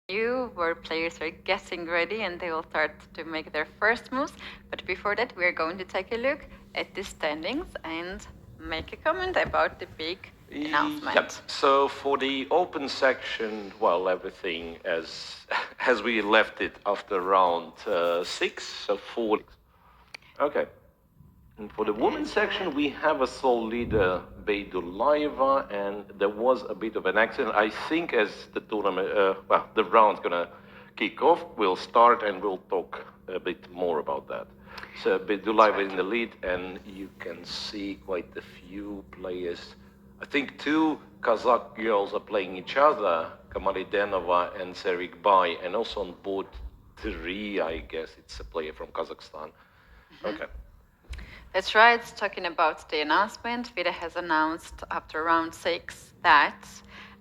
you, where players are getting ready and they will start to make their first moves. But before that, we are going to take a look at the standings and make a comment about the big announcement. Yep. So for the open section, well, everything as as we left it after round 6, so 4. Okay. And for the women's section, we have a sole leader, Beydullayeva, and there was a bit of an accident. I think as the tournament, the round's gonna kick off, we'll start and we'll talk a bit more about that. So Beydullayeva is in the lead, and you can see quite a few players. I think 2 Kazakh girls are playing each other, Kamalidenova and Serik Bay, and also on board 3, I guess it's a player from Kazakhstan. Okay. That's right. Talking about the announcement, FIDE has announced after round 6 that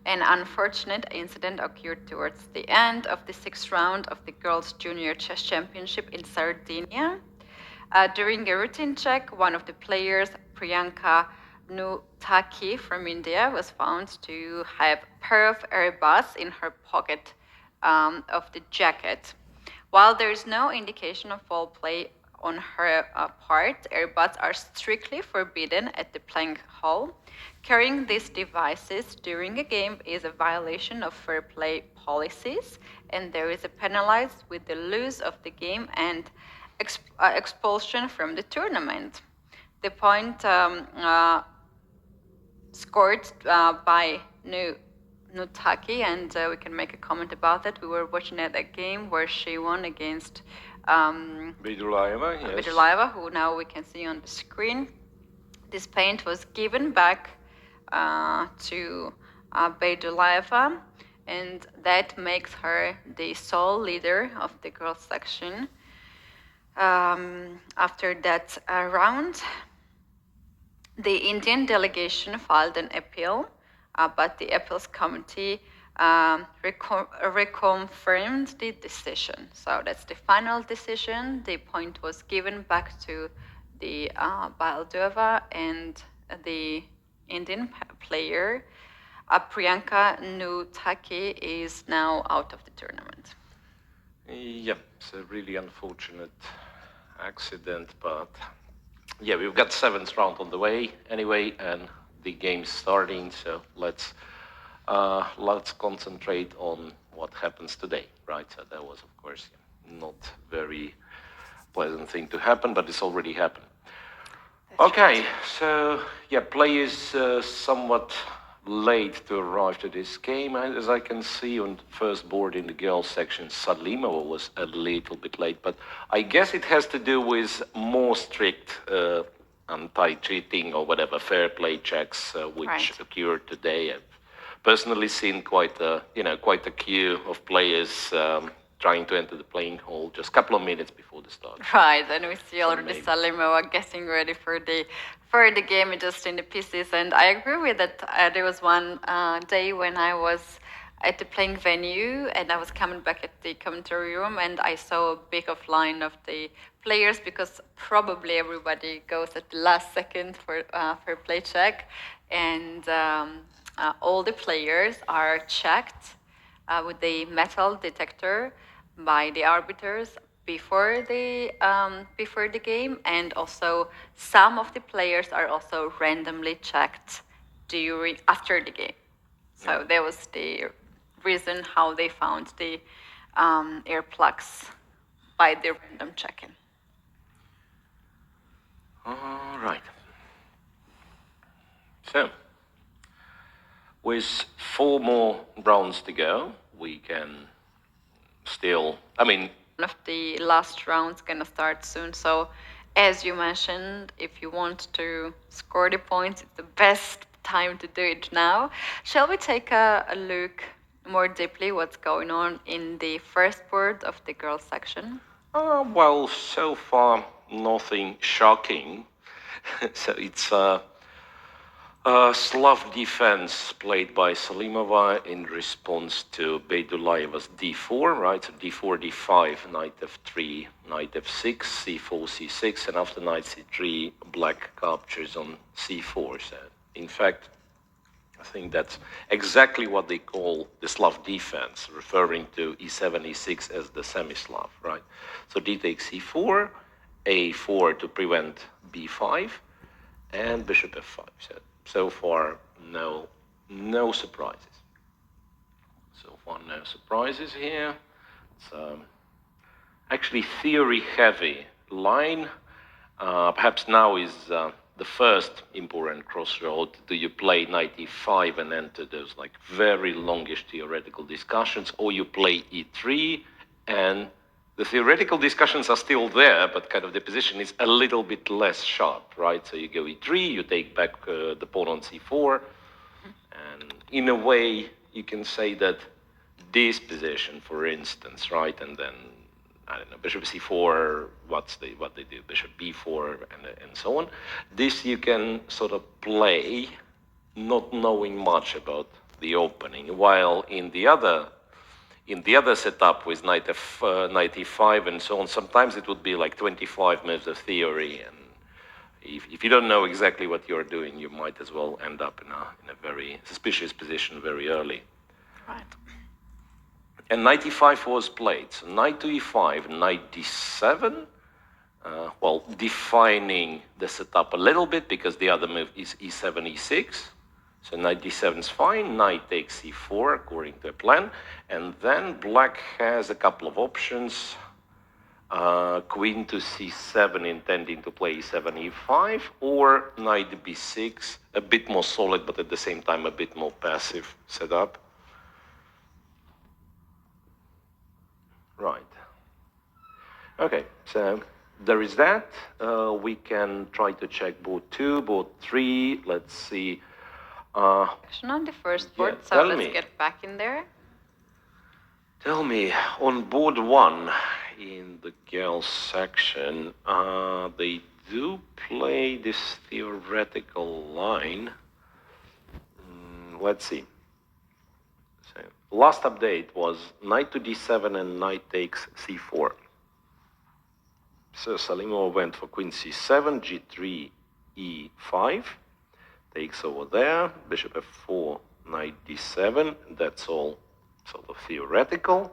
an unfortunate incident occurred towards the end of the 6th round of the Girls' Junior Chess Championship in Sardinia. During a routine check, one of the players, Priyanka Nutaki from India, was found to have a pair of earbuds in her pocket of the jacket. While there is no indication of foul play on her part, earbuds are strictly forbidden at the playing hall. Carrying these devices during a game is a violation of fair play policies, and there is a penalized with the loss of the game and expulsion from the tournament. The point scored by Nutaki, and we can make a comment about that. We were watching at a game where she won against Beydullayeva, yes. Beydullayeva, who now we can see on the screen. This paint was given back to Beydullayeva, and that makes her the sole leader of the girls section. After that round, the Indian delegation filed an appeal, but the appeals committee reconfirmed the decision. So that's the final decision. The point was given back to the Beydullayeva, and the Indian player, Priyanka Nutaki, is now out of the tournament. Yeah, it's a really unfortunate accident, but yeah, we've got 7th round on the way anyway, and the game's starting, so let's concentrate on what happens today, right? So that was, of course, not very pleasant thing to happen, but it's already happened. Okay, so yeah, players somewhat late to arrive to this game. As I can see on the first board in the girls section, Salimova was a little bit late, but I guess it has to do with more strict anti-cheating or whatever fair play checks which occurred today. I've personally seen quite a queue of players trying to enter the playing hall just a couple of minutes before the start. Right, and we see already Salimova getting ready for the game just in the pieces. And I agree with that. There was one day when I was at the playing venue and I was coming back at the commentary room and I saw a big line of the players, because probably everybody goes at the last second for play check, and all the players are checked with the metal detector by the arbiters before the game, and also some of the players are also randomly checked after the game. So that was the reason how they found the air plugs by the random check-in. All right. So, with 4 more rounds to go, we can still, one of the last rounds gonna start soon. So, as you mentioned, if you want to score the points, it's the best time to do it now. Shall we take a look more deeply what's going on in the first board of the girls section? Well, so far nothing shocking. So it's a Slav defense played by Salimova in response to Beydullayev's d4, right? So d4, d5, knight f3, knight f6, c4, c6, and after knight c3, black captures on c4. So, in fact, I think that's exactly what they call the Slav defense, referring to e7, e6 as the semi-Slav, right? So d takes c4, a4 to prevent b5, and bishop f5. So far, no surprises. So far, no surprises here. It's actually theory-heavy line. Perhaps now is the first important crossroad. Do you play knight e5 and enter those like very longish theoretical discussions, or you play e3 and the theoretical discussions are still there, but kind of the position is a little bit less sharp, right? So you go e3, you take back the pawn on c4, and in a way you can say that this position, for instance, right, and then I don't know, bishop c4, what they do, bishop b4, and so on. This you can sort of play, not knowing much about the opening, while in the other setup with knight e5 and so on, sometimes it would be like 25 moves of theory, and if you don't know exactly what you're doing, you might as well end up in a very suspicious position very early. Right. And knight e5 was played. So knight to e5, knight d7, well, defining the setup a little bit because the other move is e7, e6. So knight d7 is fine, knight takes e4 according to a plan. And then black has a couple of options. Queen to c7 intending to play e7, e5, or knight b6, a bit more solid but at the same time a bit more passive setup. Right. Okay, so there is that. We can try to check board 2, board 3. Let's see. Action on the first board, so let's get back in there. Tell me, on board 1, in the girls section, they do play this theoretical line. Let's see. So, last update was knight to d7 and knight takes c4. So Salimov went for queen c7, g3, e5. Takes over there, bishop f4, knight d7. That's all sort of theoretical.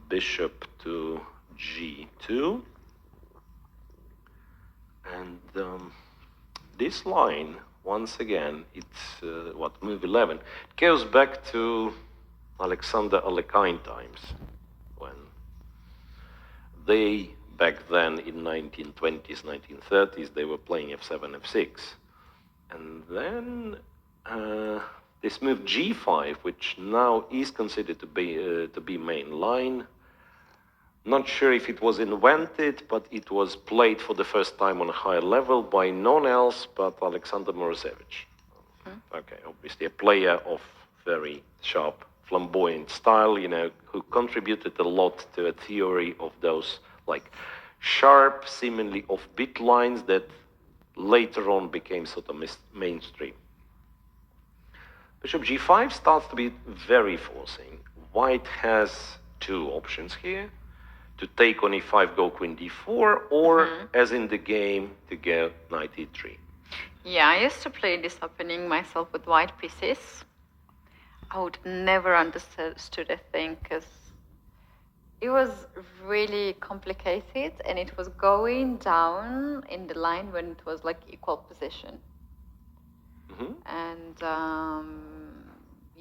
Bishop to g2. And this line, once again, it's what, move 11. It goes back to Alexander Alekhine times, when they, back then in 1920s, 1930s, they were playing f7, f6. And then this move g5, which now is considered to be main line. Not sure if it was invented, but it was played for the first time on a higher level by none else but Alexander Morozevich. Okay, obviously a player of very sharp, flamboyant style, you know, who contributed a lot to a theory of those like sharp, seemingly offbeat lines that later on became sort of mainstream. Bishop g5 starts to be very forcing. White has two options here: to take on e5, go queen d4, or as in the game, to go knight e3. Yeah, I used to play this opening myself with white pieces. I would never understood a thing because it was really complicated, and it was going down in the line when it was like equal position. And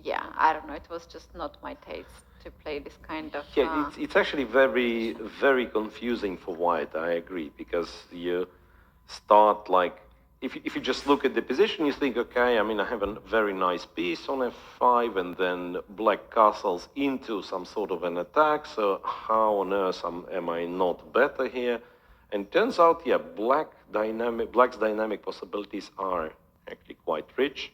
yeah, I don't know, it was just not my taste to play this kind of... Yeah, it's actually very, very confusing for white, I agree, because you start like, if you just look at the position, you think, okay, I mean, I have a very nice piece on f5, and then black castles into some sort of an attack, so how on earth am I not better here? And turns out, yeah, black's dynamic possibilities are actually quite rich.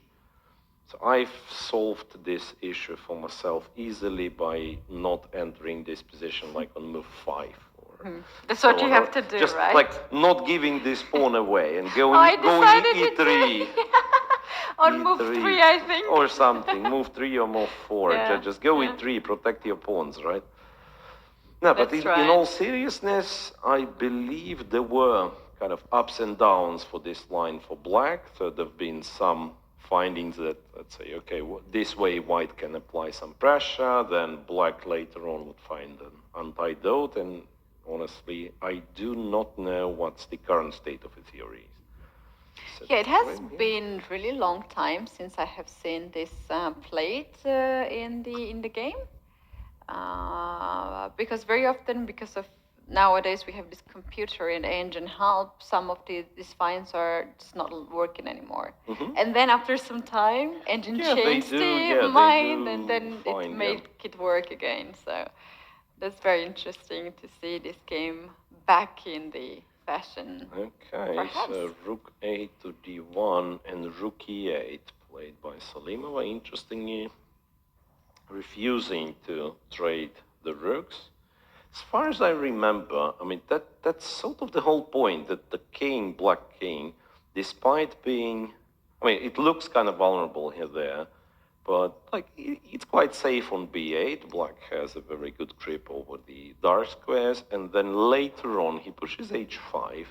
So I've solved this issue for myself easily by not entering this position like on move 5. That's what you have to do, just right? Like not giving this pawn away and going e3. On move 3, I think. Or something, move 3 or move 4. Yeah. Just go e3, protect your pawns, right? No, but in all seriousness, I believe there were kind of ups and downs for this line for black. So there have been some findings that, let's say, okay, this way white can apply some pressure, then black later on would find an antidote, and honestly, I do not know what's the current state of the theory. Yeah, it has been really long time since I have seen this played in the game, because very often, because of nowadays we have this computer and engine help, some of these finds are just not working anymore. And then after some time, engine changed the mind, and then it made it work again. So that's very interesting to see this game back in the fashion. Okay, perhaps. So rook 8 to d1 and rook e8 played by Salimova. Interestingly, refusing to trade the rooks. As far as I remember, I mean, that's sort of the whole point, that the king, black king, despite being, I mean, it looks kind of vulnerable here there, but like it's quite safe on b8. Black has a very good grip over the dark squares, and then later on he pushes h5.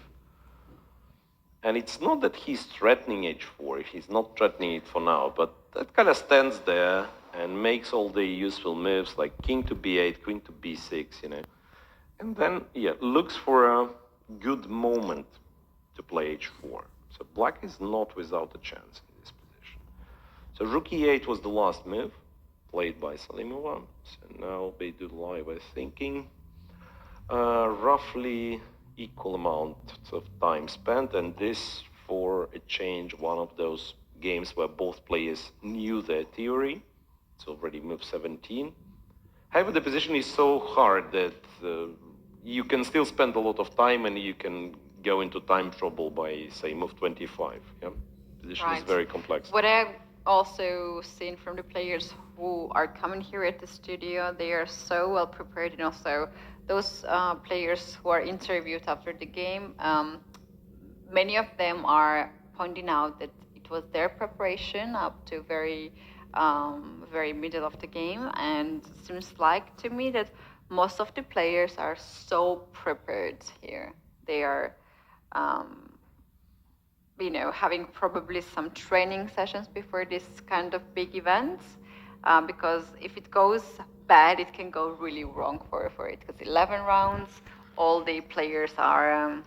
And it's not that he's threatening h4, he's not threatening it for now, but that kind of stands there and makes all the useful moves like king to b8, queen to b6, you know. And then, yeah, looks for a good moment to play h4. So black is not without a chance in this position. So rook e8 was the last move played by Salimova. So now Beydullayeva is thinking roughly equal amount of time spent, and this, for a change, one of those games where both players knew their theory. It's already move 17. However, the position is so hard that you can still spend a lot of time, and you can go into time trouble by, say, move 25. Yeah, position is very complex. What I've also seen from the players who are coming here at the studio, they are so well prepared, and also those players who are interviewed after the game, many of them are pointing out that it was their preparation up to very middle of the game, and it seems like to me that most of the players are so prepared here. They are, having probably some training sessions before this kind of big events, because if it goes bad, it can go really wrong for it, because 11 rounds, all the players are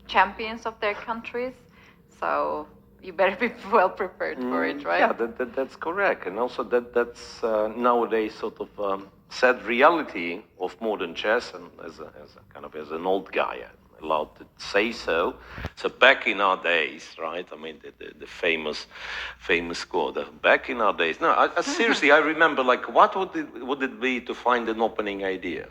champions of their countries, so you better be well prepared for it, right? Yeah, that's correct. And also that's nowadays sort of sad reality of modern chess, and as an old guy, I'm allowed to say so. So back in our days, right? I mean, the famous quote. Back in our days. No, I seriously, I remember, like, what would it be to find an opening idea?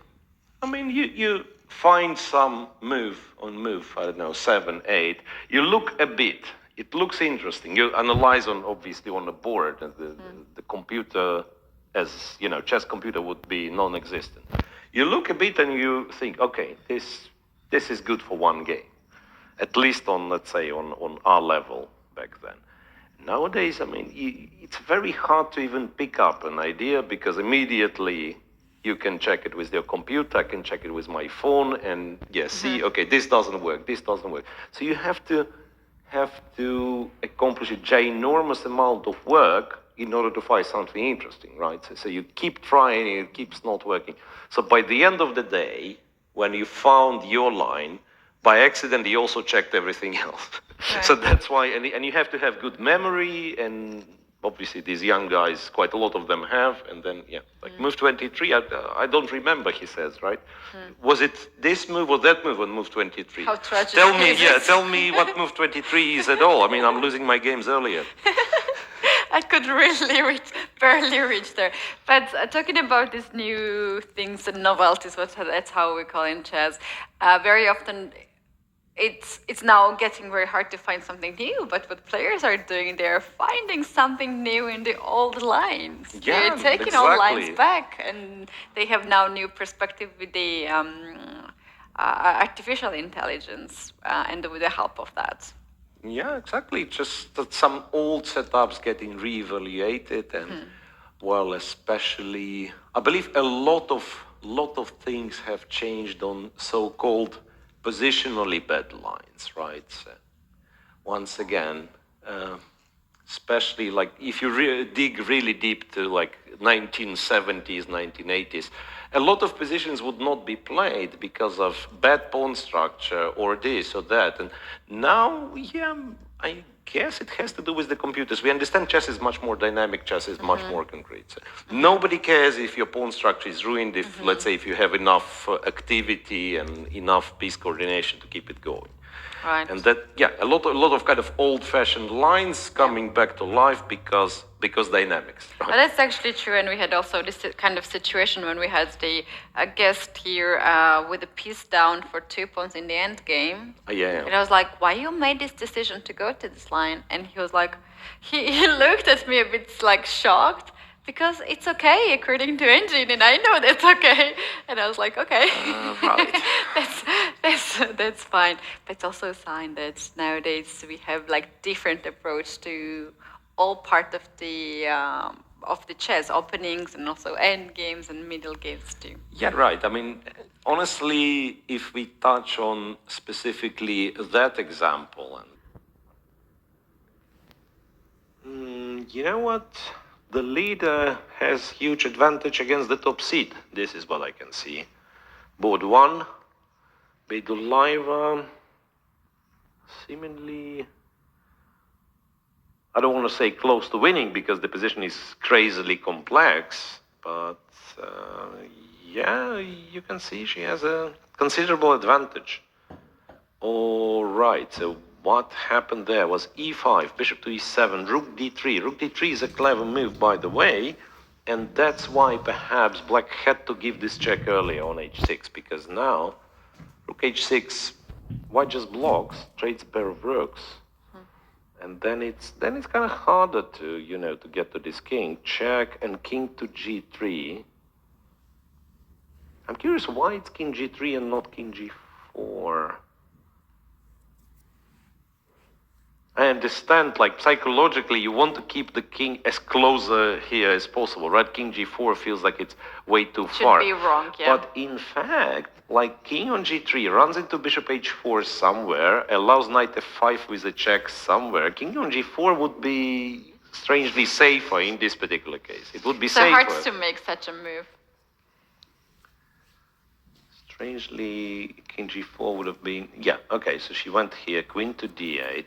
I mean, you find some move on move, I don't know, 7, 8. You look a bit. It looks interesting. You analyze obviously on the board, and the computer, as you know, chess computer would be non-existent. You look a bit and you think, okay, this is good for one game, at least on, let's say, on our level back then. Nowadays, I mean, it's very hard to even pick up an idea, because immediately you can check it with your computer, I can check it with my phone, and see, okay, this doesn't work. So you have to accomplish a ginormous amount of work in order to find something interesting, right? So you keep trying, and it keeps not working. So by the end of the day, when you found your line, by accident, you also checked everything else. Right. So that's why, and you have to have good memory, and obviously these young guys, quite a lot of them have, and then, like move 23, I don't remember, he says, right? Was it this move or that move on move 23? How tragic Tell me what move 23 is at all. I mean, I'm losing my games earlier. I could really barely reach there. But talking about these new things and novelties, that's how we call it in chess, very often it's now getting very hard to find something new, but what players are doing, they're finding something new in the old lines. Yeah, they're taking old lines back, and they have now new perspective with the artificial intelligence, and with the help of that. Yeah, exactly. Just that some old setups getting reevaluated, and well, especially, I believe a lot of things have changed on so-called positionally bad lines, right? So once again, especially like if you dig really deep to like 1970s, 1980s, a lot of positions would not be played because of bad pawn structure or this or that. And now, yeah, I guess it has to do with the computers. We understand chess is much more dynamic, chess is much more concrete. So nobody cares if your pawn structure is ruined, if, let's say, if you have enough activity and enough piece coordination to keep it going. Right. And that, yeah, a lot of kind of old-fashioned lines coming back to life because dynamics. Right? But that's actually true, and we had also this kind of situation when we had the guest here with a piece down for 2 pawns in the end game. Yeah. And I was like, why you made this decision to go to this line? And he was like, he looked at me a bit like shocked, because it's okay according to engine, and I know that's okay. And I was like, okay, right. that's fine. But it's also a sign that nowadays we have like different approach to all part of the chess openings and also end games and middle games too. Yeah, right. I mean, honestly, if we touch on specifically that example, and you know what? The leader has huge advantage against the top seed. This is what I can see. Board 1, Beydullayeva, seemingly, I don't want to say close to winning because the position is crazily complex, but yeah, you can see she has a considerable advantage. All right, so what happened there was e5, bishop to e7, rook d3. Rook d3 is a clever move, by the way, and that's why perhaps black had to give this check earlier on h6, because now rook h6, white just blocks, trades a pair of rooks, and then it's kind of harder to to get to this king. Check and king to g3. I'm curious why it's king g3 and not king g4. I understand, like, psychologically, you want to keep the king as closer here as possible, right? King g4 feels like it's way too far. Should be wrong, yeah. But in fact, like, king on g3 runs into bishop h4 somewhere, allows knight f5 with a check somewhere. King on g4 would be strangely safer in this particular case. It would be so safer. hard to make such a move. Strangely, king g4 would have been... Yeah, okay, so she went here, queen to d8.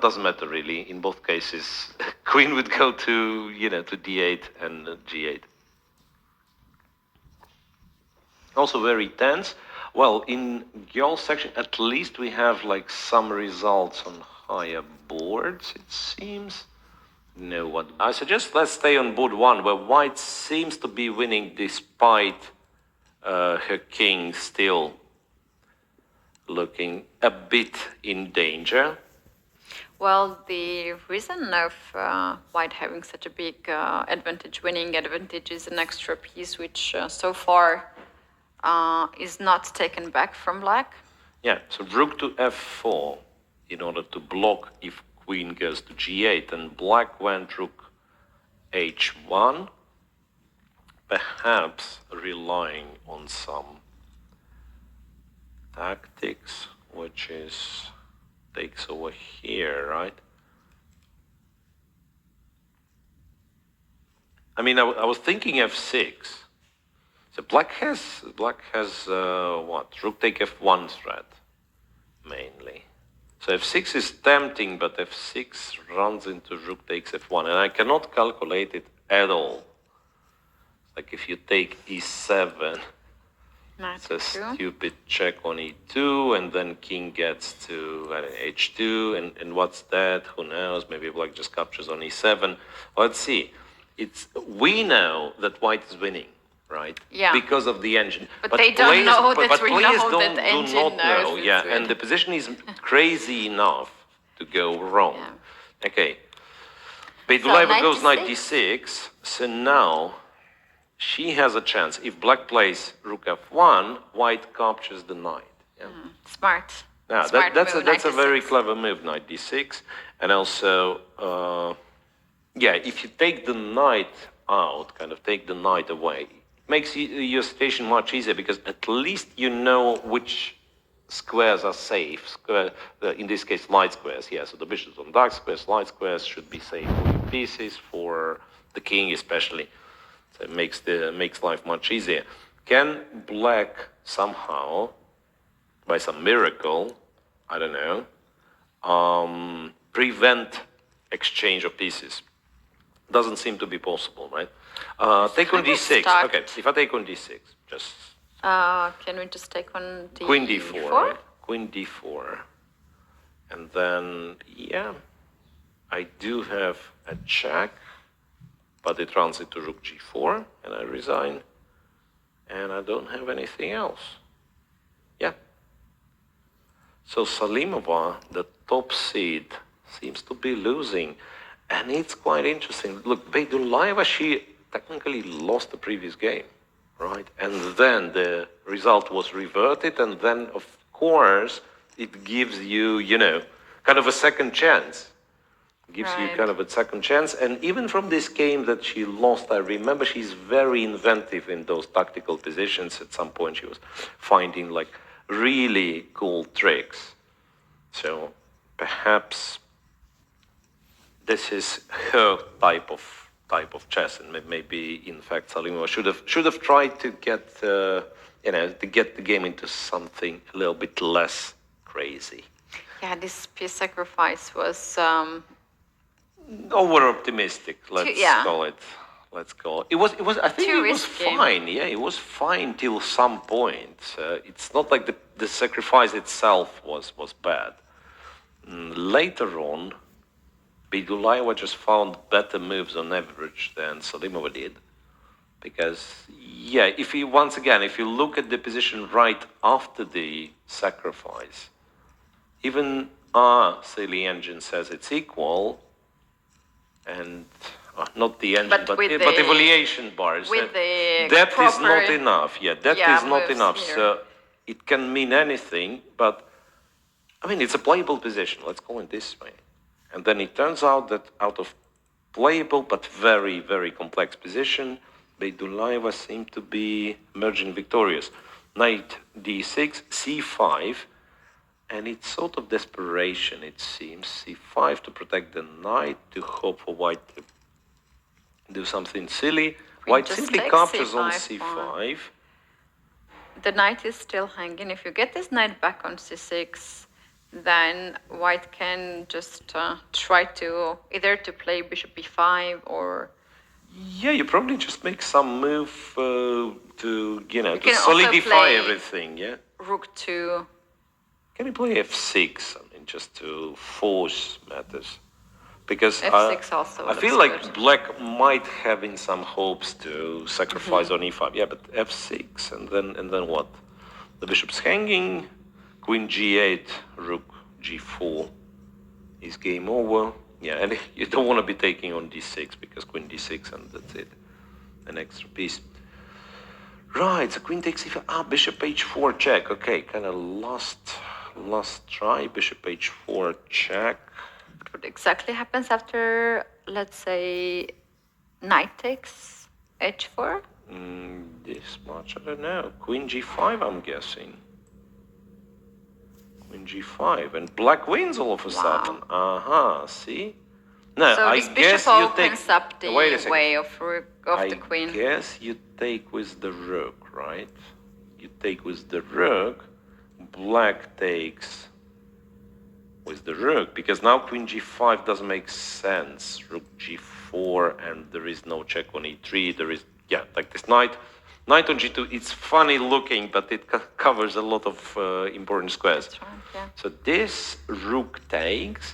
Doesn't matter really. In both cases, queen would go to, to d8 and g8. Also very tense. Well, in Gyal's section, at least we have like some results on higher boards, it seems. No, what... I suggest let's stay on board 1, where white seems to be winning despite her king still looking a bit in danger. Well, the reason of white having such a big winning advantage is an extra piece which so far is not taken back from black. Yeah, so rook to f4 in order to block if queen goes to g8, and black went rook h1. Perhaps relying on some tactics, which is takes over here, right? I mean, I was thinking f6. So black has what? Rook take f1 threat, mainly. So f6 is tempting, but f6 runs into rook takes f1, and I cannot calculate it at all. Like if you take e7, it's a stupid check on e2, and then king gets to h2, and what's that? Who knows? Maybe black just captures on e7. Let's see. We know that white is winning, right? Yeah. Because of the engine. But they don't know that but we players know that the engine do not knows know. it's Yeah, winning. and the position is crazy enough to go wrong. Yeah. Okay. Beydullayeva So goes knight d6. So now she has a chance. If black plays rook f1, white captures the knight. Yeah. Smart. Now Smart that's move, a very 96. clever move, knight d6, and also if you take the knight out, kind of take the knight away, it makes your situation much easier because at least you know which squares are safe. In this case, light squares. Yeah, so the bishops on dark squares, light squares should be safe for your pieces, for the king especially. So it makes life much easier. Can black somehow, by some miracle, I don't know, prevent exchange of pieces? Doesn't seem to be possible, right? Take on d6. Okay, if I take on d6, just can we just take on d4? Queen d4, right? Queen d4. And then, yeah, I do have a check, but it runs into rook g4, and I resign. And I don't have anything else. Yeah. So Salimova, the top seed, seems to be losing. And it's quite interesting. Look, Beydullayeva, she technically lost the previous game, right? And then the result was reverted, and then, of course, it gives you, you know, kind of a second chance. Gives you kind of a second chance. And even from this game that she lost, I remember she's very inventive in those tactical positions. At some point, she was finding, like, really cool tricks. So perhaps this is her type of chess, and maybe in fact Salimova should have tried to get to get the game into something a little bit less crazy. Yeah, this piece sacrifice was over optimistic. Let's call it. Let's call it. It was. I think it was fine. Yeah, it was fine till some point. It's not like the sacrifice itself was bad. Later on, Beydullayeva just found better moves on average than Salimova did. Because, yeah, if you look at the position right after the sacrifice, even our silly engine says it's equal, and not the engine, but evaluation bars. That is not enough. Yeah, that is not enough. Here. So it can mean anything, but I mean, it's a playable position. Let's call it this way. And then it turns out that out of playable but very, very complex position, Beydullayeva seemed to be emerging victorious. Knight d6, c5, and it's sort of desperation, it seems. c5 to protect the knight, to hope for white to do something silly. White simply captures on c5. The knight is still hanging. If you get this knight back on c6, then white can just try to either to play bishop b5 or... Yeah, you probably just make some move to, to solidify everything, yeah? Rook 2. Can you play f6, I mean, just to force matters? Because f6 also I feel like good. Black might have in some hopes to sacrifice on e5. Yeah, but f6, and then what? The bishop's hanging, queen g8, rook g4 is game over. Yeah, and you don't want to be taking on d6 because queen d6 and that's it. An extra piece. Right, so queen takes e5. Bishop h4 check. Okay, kind of last try. Bishop h4 check. What exactly happens after, let's say, knight takes h4? This much, I don't know. Queen g5, I'm guessing. Queen g5, and black wins all of a sudden. See? No, so this bishop opens up the way of the queen. I guess you take with the rook, right? You take with the rook. Black takes with the rook, because now queen g5 doesn't make sense. Rook g4, and there is no check on e3. There is, yeah, like this knight on g2. It's funny looking, but it covers a lot of important squares. That's right, yeah. So this rook takes,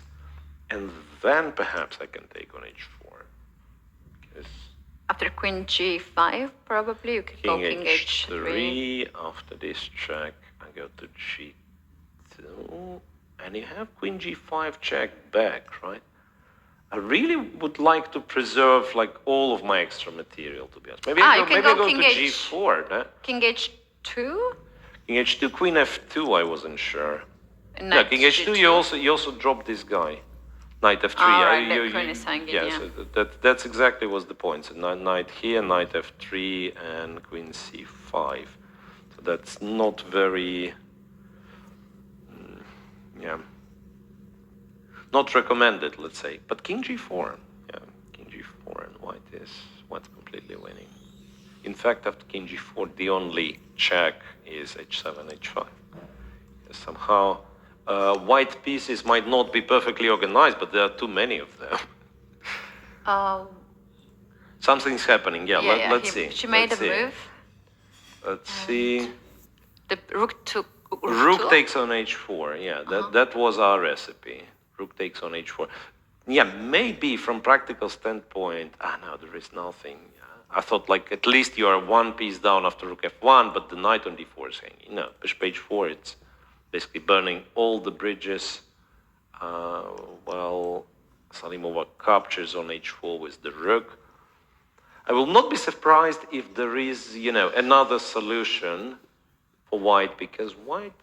and then perhaps I can take on h4. After queen g5, probably you could go king h3. After this check, I go to g2. And you have queen g5 check back, right? I really would like to preserve like all of my extra material, to be honest. Maybe I go to g4. No? King h2? King h2, queen f2, I wasn't sure. Yeah, king h2, you also drop this guy. Knight f3. Right, queen is hanging, yeah. So that's exactly was the point. So knight here, knight f3, and queen c5. So that's not very Yeah. Not recommended, let's say. But king g4. Yeah, king g4 and white's completely winning. In fact, after king g4, the only check is h7, h5. Somehow, white pieces might not be perfectly organized, but there are too many of them. Something's happening. Yeah, let's see. She made a move. Let's see. The rook took. Rook takes on h4. Yeah, that was our recipe. Rook takes on h4. Yeah, maybe from practical standpoint. No, there is nothing. I thought like at least you are one piece down after rook f1, but the knight on d4 is hanging. No, bishop h4. It's basically burning all the bridges. Well, Salimova captures on h4 with the rook. I will not be surprised if there is, another solution for white, because white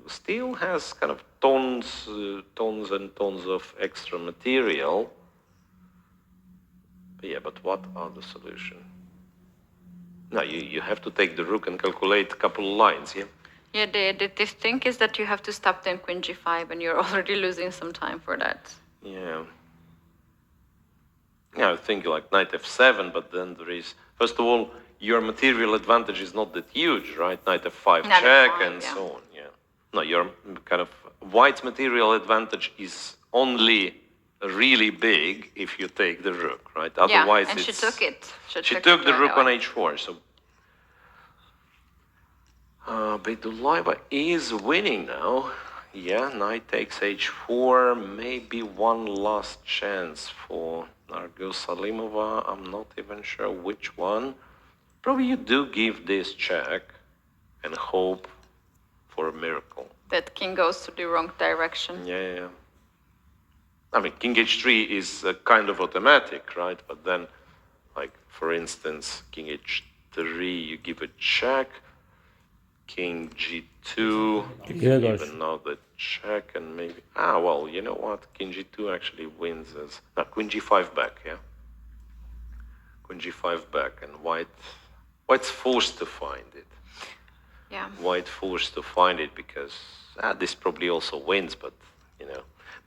still has kind of tons and tons of extra material. But yeah, but what are the solution? No, you have to take the rook and calculate a couple of lines, yeah? Yeah, the thing is that you have to stop them queen g5, and you're already losing some time for that. Yeah. Yeah, I think like knight f7, but then there is, first of all, your material advantage is not that huge, right? Knight f5 check and so on, yeah. No, your kind of white's material advantage is only really big if you take the rook, right? Otherwise, and she took it. She took the rook on h4, so Beydullayeva is winning now. Yeah, knight takes h4, maybe one last chance for Nargis Salimova. I'm not even sure which one. Probably you do give this check and hope for a miracle. That king goes to the wrong direction. Yeah. I mean, king h3 is kind of automatic, right? But then, like, for instance, king h3, you give a check. King g2, you can give another check, and maybe... well, you know what? King g2 actually wins as... No, queen g5 back, yeah? Queen g5 back, and white's forced to find it. Yeah. White forced to find it because this probably also wins, but,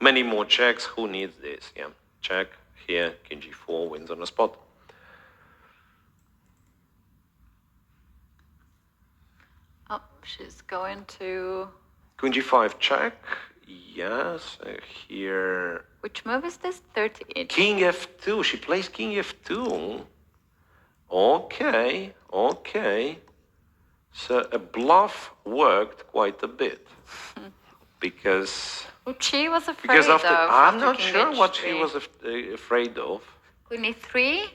many more checks. Who needs this? Yeah, check here, king g4 wins on the spot. Oh, she's going to... Queen g5 check. Yes, here... Which move is this? 38. King f2. She plays king f2. Okay. So a bluff worked quite a bit. Because... What she was afraid of. I'm not sure what she was afraid of. Queen e3.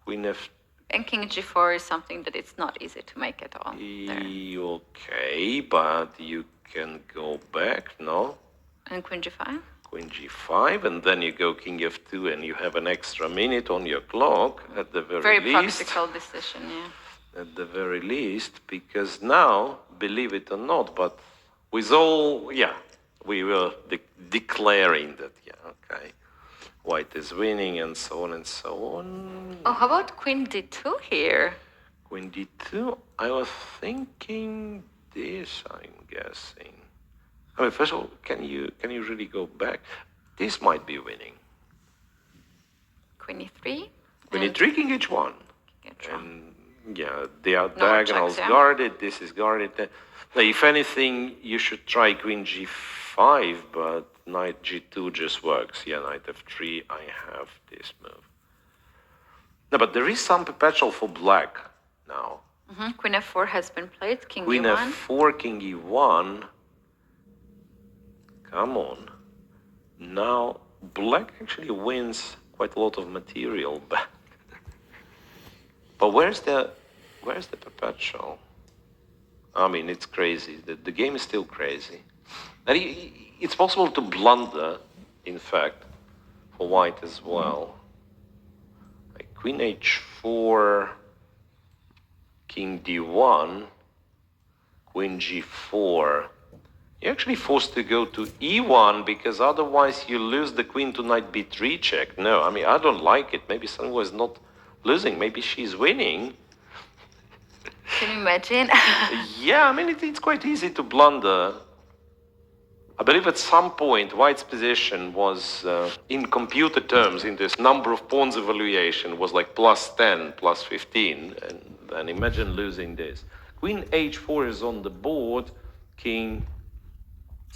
Queen f... And king g4 is something that it's not easy to make at all. Okay, but you can go back, no? And queen g5? Queen g5, and then you go king f2, and you have an extra minute on your clock, at the very least. Very practical decision, yeah. At the very least, because now, believe it or not, but with all, we were declaring that, okay. White is winning, and so on and so on. Oh, how about queen d2 here? Queen d2? I was thinking this, I'm guessing. I mean, first of all, can you really go back? This might be winning. Queen e3? Queen e3, king h1. King h1. And, they are diagonals guarded, this is guarded. If anything, you should try queen g5, but knight g2 just works. Yeah, knight f3, I have this move. No, but there is some perpetual for black now. Queen f4 has been played, king Queen e1. f4, king e1. Come on. Now, black actually wins quite a lot of material back. But where's the perpetual? I mean, it's crazy. The game is still crazy. And it's possible to blunder, in fact, for white as well. Like queen h4, king d1, queen g4. You're actually forced to go to e1 because otherwise you lose the queen to knight b3 check. No, I mean, I don't like it. Maybe someone is not losing. Maybe she's winning. Can you imagine? Yeah, I mean, it's quite easy to blunder. I believe at some point white's position was, in computer terms, in this number of pawns evaluation, was like +10, +15, and then imagine losing this. Queen h4 is on the board, king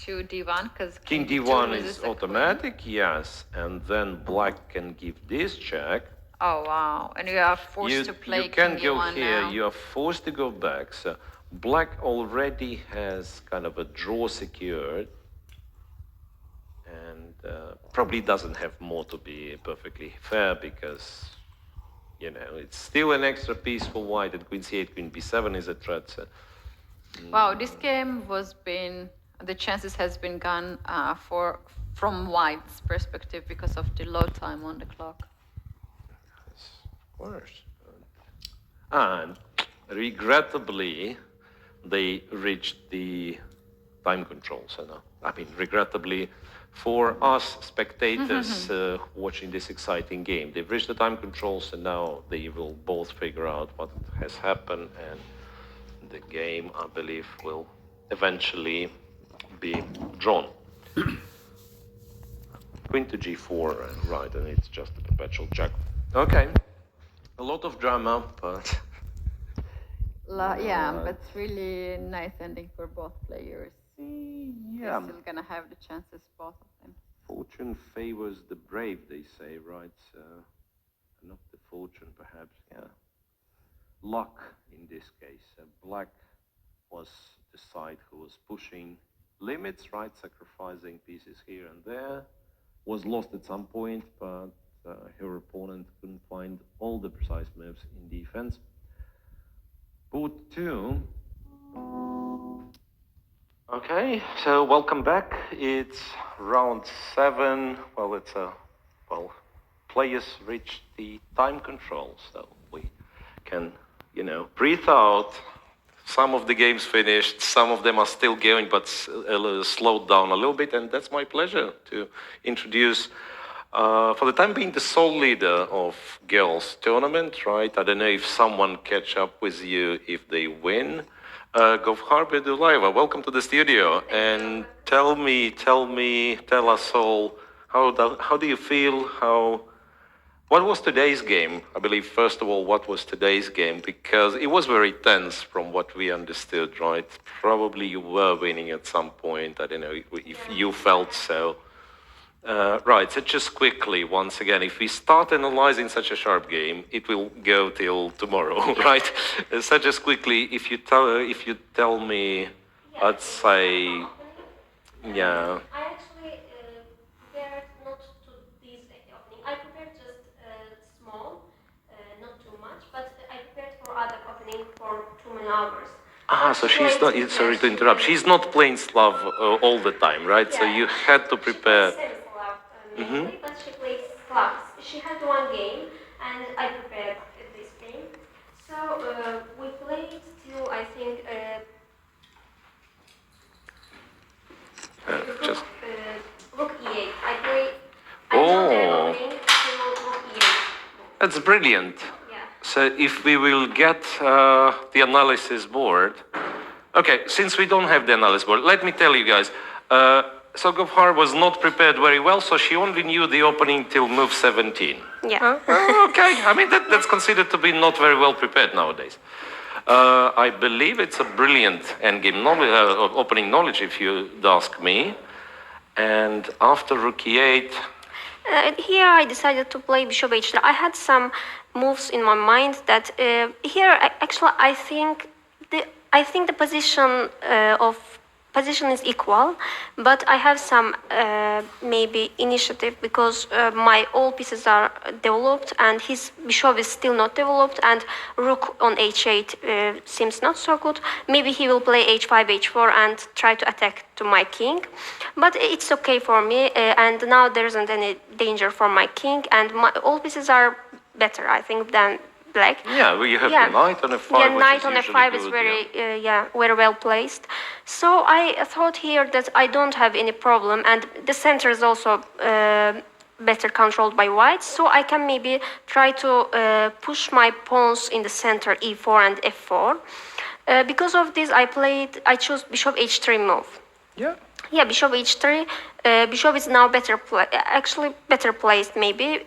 To d1, because King d1 is automatic, yes, and then black can give this check. Oh wow! And you are forced to play. You can king go e1 here. now. You are forced to go back. So black already has kind of a draw secured, and probably doesn't have more to be perfectly fair because it's still an extra piece for white. And queen c8, queen b7 is a threat. So. Wow, this game the chances has been gone from white's perspective because of the low time on the clock. Yes, of course. And regrettably, they reached the time control. So now, I mean, regrettably, for us spectators watching this exciting game, they've reached the time controls, and now they will both figure out what has happened, and the game, I believe, will eventually be drawn. Queen to g4, right, and it's just a perpetual check. Okay, a lot of drama, but... Yeah, but really nice ending for both players. Yeah. They're still gonna have the chances, both of them. Fortune favors the brave, they say, right? Not the fortune, perhaps, yeah. Luck, in this case. Black was the side who was pushing limits, right? Sacrificing pieces here and there. Was lost at some point, but her opponent couldn't find all the precise moves in defense. Boot 2. Okay, so welcome back. It's round 7. Well, players reached the time control, so we can, breathe out. Some of the games finished, some of them are still going, but slowed down a little bit, and that's my pleasure to introduce, for the time being, the sole leader of girls' tournament, right? I don't know if someone catch up with you if they win. Govhar Beydullayeva, welcome to the studio, and tell us all, how do you feel, what was today's game? I believe, first of all, what was today's game? Because it was very tense from what we understood, right? Probably you were winning at some point. I don't know if you felt so. Right, so just quickly, once again, if we start analyzing such a sharp game, it will go till tomorrow, right? So just quickly, if you tell me, I'd say, yeah. I actually prepared not to this opening. I prepared just small, not too much, but I prepared for other opening for too many hours. So she's not, sorry to interrupt, she's not playing Slav all the time, right? Yeah. So you had to prepare. She plays semi-Slav mainly, but she plays Slavs. She had one game, and I prepared this game. So we played till, I think, rook e8. I know the opening till rook e8. That's brilliant. Yeah. So if we will get the analysis board. Okay, since we don't have the analysis board, let me tell you guys. So Govhar was not prepared very well, so she only knew the opening till move 17. Yeah. Okay, I mean, that's considered to be not very well prepared nowadays. I believe it's a brilliant endgame opening knowledge, if you'd ask me. And after rook e8... Here I decided to play bishop h3. I had some moves in my mind that here actually I think the position is equal, but I have some maybe initiative because my all pieces are developed and his bishop is still not developed, and rook on h8 seems not so good. Maybe he will play h5, h4 and try to attack to my king, but it's okay for me, and now there isn't any danger for my king, and my all pieces are better, I think, than black. Yeah, well, you have the knight on f5. Yeah, knight on f5 is very, very well placed. So I thought here that I don't have any problem, and the center is also better controlled by white. So I can maybe try to push my pawns in the center, e4 and f4. Because of this, I chose bishop h3 move. Yeah. Yeah, bishop h3. Bishop is now actually better placed maybe,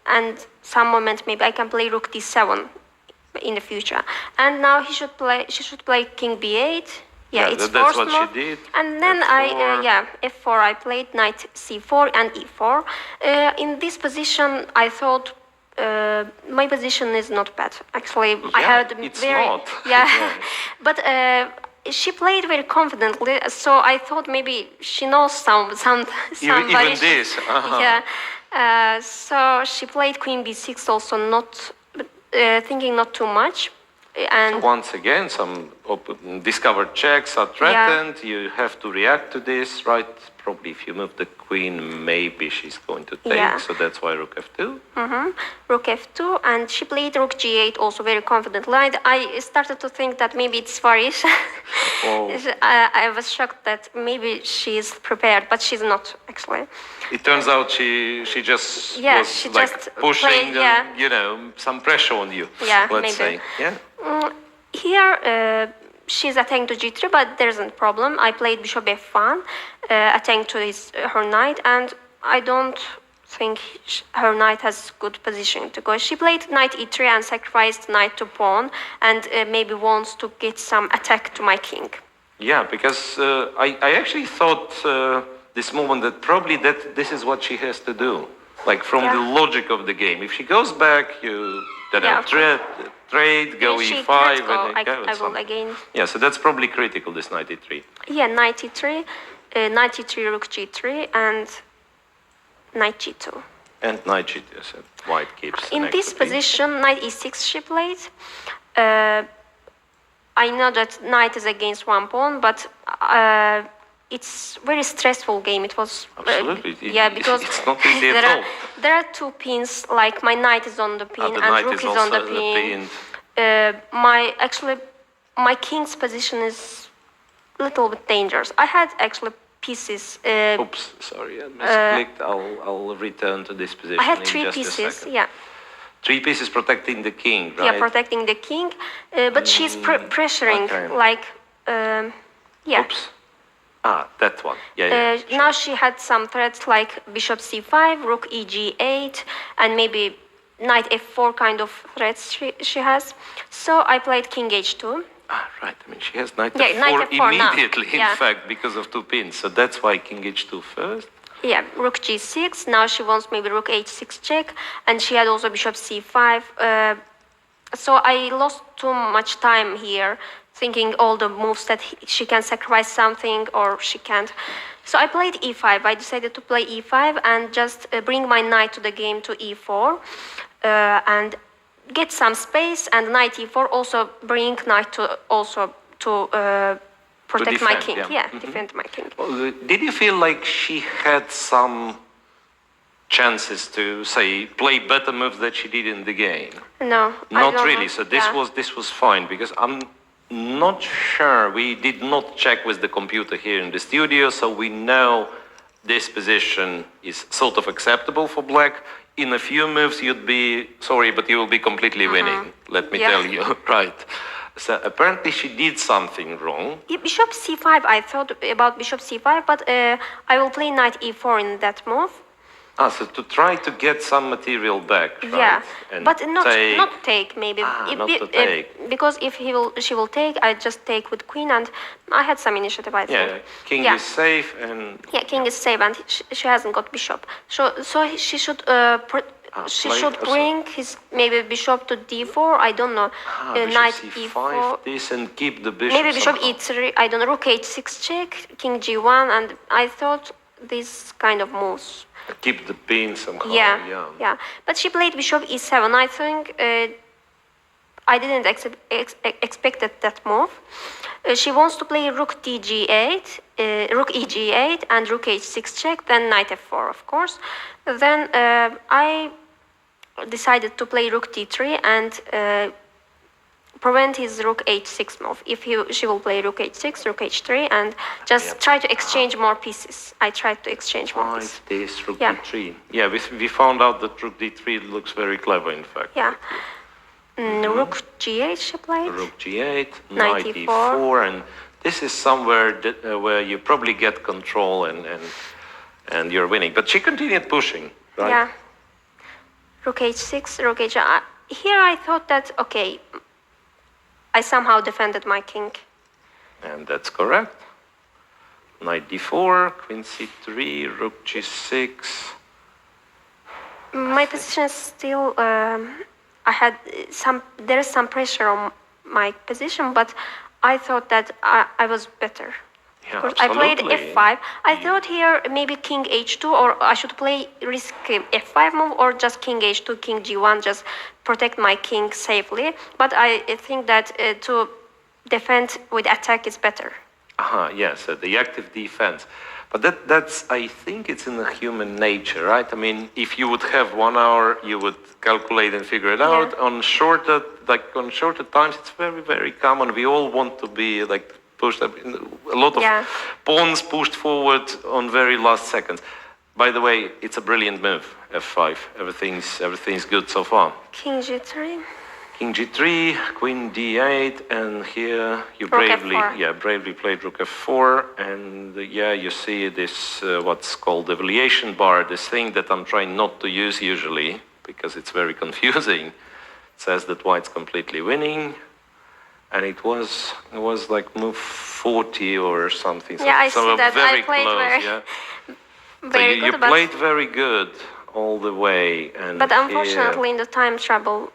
and some moment maybe I can play rook d7 in the future. And now she should play king b8. Yeah, it's that's forced what move. she did. And then f4 I played knight c4 and e4. In this position, I thought my position is not bad. Actually, I had it's very not. yeah, but. She played very confidently, so I thought maybe she knows some Even variations. this. Yeah. So she played queen b6, also not thinking not too much, and Once again, some discovered checks are threatened. You have to react to this, right? Probably if you move the queen, maybe she's going to take. Yeah. So that's why rook f2. rook f2, and she played rook g8 also very confidently. I started to think that maybe it's varish. Oh. I was shocked that maybe she's prepared, but she's not actually. It turns out she just Yeah, was she like just pushing, played, some pressure on you. Yeah, let's maybe. say. Yeah. Here, she's attacking to g3, but there isn't problem. I played bishop f1, attacking to her knight, and I don't think her knight has good position to go. She played knight e3 and sacrificed knight to pawn, and maybe wants to get some attack to my king. Yeah, because I actually thought this moment that probably this is what she has to do. Like from the logic of the game. If she goes back, you trade, go If she e5, can't go, and then go. I will again. Yeah, so that's probably critical, this knight e3. Yeah, knight e3, knight e3, rook g3, and knight g2. And knight g2, so white keeps. In this position, knight e6 she played. I know that knight is against one pawn, but it's very stressful game. It was Absolutely. because it's not easy at all. There are two pins. Like my knight is on the pin The and knight rook is is on the also pin. pinned. My king's position is a little bit dangerous. I had actually pieces. Oops, sorry, I misclicked. I'll return to this position. I had in three just pieces. A second. Yeah. 3 pieces protecting the king, right? Yeah, protecting the king, but she's pressuring, okay. like, yeah. Oops. That one. Yeah. Sure. Now she had some threats like bishop c5, rook eg8, and maybe knight f4 kind of threats she has. So I played king h2. Right. I mean, she has knight Yeah, f4 knight f4 now. immediately, Yeah. in fact, because of 2 pins. So that's why king h2 first. Yeah, rook g6. Now she wants maybe rook h6 check, and she had also bishop c5. So I lost too much time here, thinking all the moves that she can sacrifice something or she can't. So I played e5. I decided to play e5 and just bring my knight to the game to e4 and get some space. And knight e4 also bring knight to protect my king. defend, Yeah, defend my king. Well, did you feel like she had some chances to say play better moves that she did in the game? No, I Not don't really. know. So this was fine because I'm not sure. We did not check with the computer here in the studio, so we know this position is sort of acceptable for black. In a few moves, you'd be sorry, but you will be completely winning. Let me tell you, right? So apparently she did something wrong. Yeah, bishop c5. I thought about bishop c5, but I will play knight e4 in that move. So to try to get some material back, right? Yeah, And but not take maybe. not to take. Because if she will take, I just take with queen, and I had some initiative. I think. Yeah, king is safe, and yeah, king is safe, and she hasn't got bishop. So she should bring his maybe bishop to d4. I don't know. Knight bishop e4. c5, this, and keep the bishop. Maybe bishop somehow. e3. I don't know. Rook h6 check, king g1, and I thought these kind of moves. Keep the pin somehow. Yeah. But she played bishop e7. I think I didn't expect that move. She wants to play rook dg8, rook eg8, and rook h6 check. Then knight f4, of course. Then I decided to play rook d3 and prevent his rook h6 move. If she will play rook h6, rook h3, and just try to exchange more pieces. I tried to exchange more pieces. This rook d3. Yeah, we found out that rook d3 looks very clever, in fact. Yeah. Rook g8 she played. Rook g8, knight e4, and this is somewhere where you probably get control and you're winning. But she continued pushing, right? Yeah. Rook h6, rook h. Here I thought that, okay, I somehow defended my king. And that's correct. Knight d4, queen c3, rook g6. My position is still, there is some pressure on my position, but I thought that I was better. Yeah, I played absolutely. f5. I thought here maybe king h2, or I should play risk f5 move, or just king h2, king g1, just protect my king safely. But I think that to defend with attack is better. Yes, the active defense. But that's, I think it's in the human nature, right? I mean, if you would have 1 hour, you would calculate and figure it out. On shorter times, it's very, very common. We all want to be like pushed up. A lot of pawns pushed forward on very last seconds. By the way, it's a brilliant move, f5. Everything's good so far. King g3. King g3, queen d8, and here you bravely played rook f4, and you see this what's called the evaluation bar, this thing that I'm trying not to use usually because it's very confusing. It says that white's completely winning, and it was like move 40 or something. Yeah, I see that. Very I played close. very good. You played very good all the way, and but unfortunately, in the time trouble.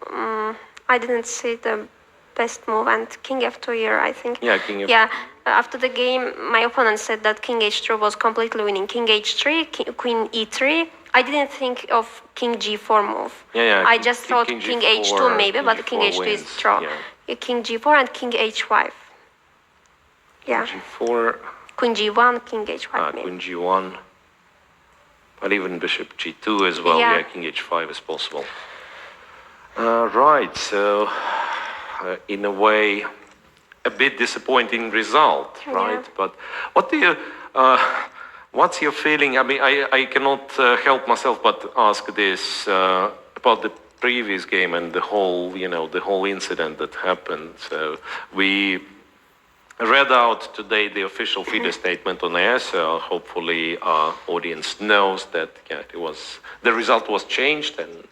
I didn't see the best move, and king f2 here, I think. Yeah, king f2. Yeah, after the game, my opponent said that king h2 was completely winning. King h3, queen e3. I didn't think of king g4 move. I just thought king h2 maybe, but king h2 is draw. Yeah. King g4 and king h5. Yeah. G4. Queen g1, king h5 maybe. Queen g1. But even bishop g2 as well. Yeah, king h5 is possible. Right, so in a way, a bit disappointing result, right? But what do you, what's your feeling? I mean, I cannot help myself but ask this about the previous game and the whole incident that happened. So we read out today the official FIDE statement on air, so hopefully our audience knows that the result was changed, and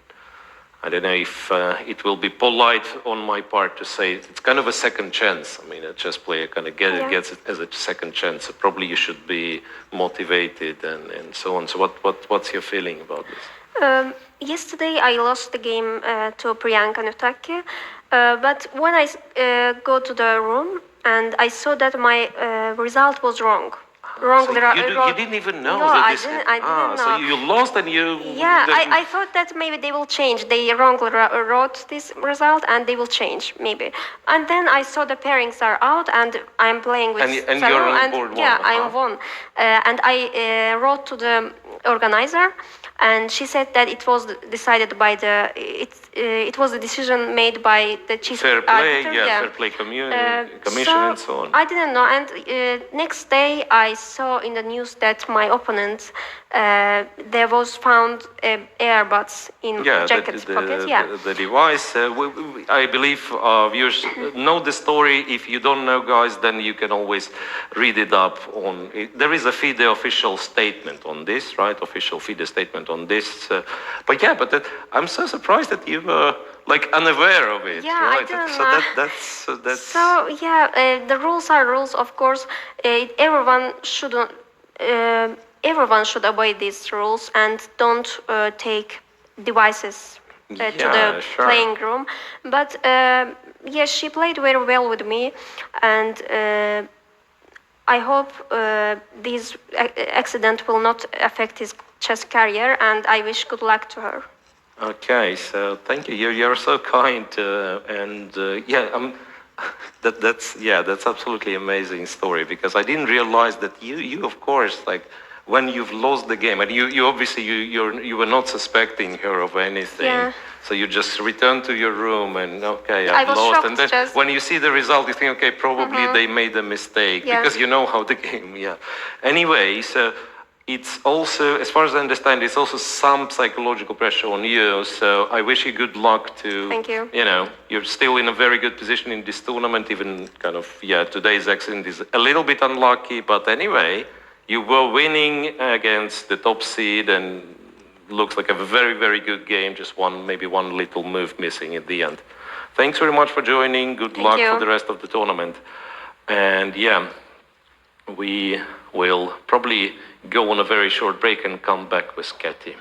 I don't know if it will be polite on my part to say it's kind of a second chance. I mean, a chess player kind of gets it as a second chance. So probably you should be motivated and so on. So what's your feeling about this? Yesterday I lost the game to Priyanka Nutaki, but when I go to the room and I saw that my result was wrong. So you didn't even know that this I didn't know. So you lost and you... Yeah, I thought that maybe they will change. They wrongly wrote this result and they will change, maybe. And then I saw the pairings are out and I'm playing with and you're on board one. Yeah, I won. And I wrote to the organizer, and she said that it was decided by it was a decision made by the chief fair play, arbiter. Fair play commission and so on. I didn't know, and next day I saw in the news that my opponent there was found earbuds in jacket pocket. The device. I believe viewers know the story. If you don't know, guys, then you can always read it up on. There is a FIDE official statement on this, right? Official FIDE statement on this. But I'm so surprised that you were like unaware of it. Yeah, right? I didn't know. That's. So the rules are rules. Of course, everyone shouldn't. Everyone should obey these rules and don't take devices to the playing room. But yes, she played very well with me, and I hope this accident will not affect his chess career, and I wish good luck to her. Okay, so thank you. You're so kind, that's absolutely amazing story, because I didn't realize that you of course, like, when you've lost the game, and you obviously you were not suspecting her of anything, so you just returned to your room and I've lost, and then when you see the result, you think probably they made a mistake, because you know how the game. Anyway, so it's also, as far as I understand, it's also some psychological pressure on you. So I wish you good luck to. Thank you. You know, you're still in a very good position in this tournament. Even kind of, yeah, today's accident is a little bit unlucky, but anyway, you were winning against the top seed, and looks like a very, very good game. Just maybe one little move missing at the end. Thanks very much for joining. Good Thank luck you. for the rest of the tournament. And yeah, we will probably go on a very short break and come back with Katie.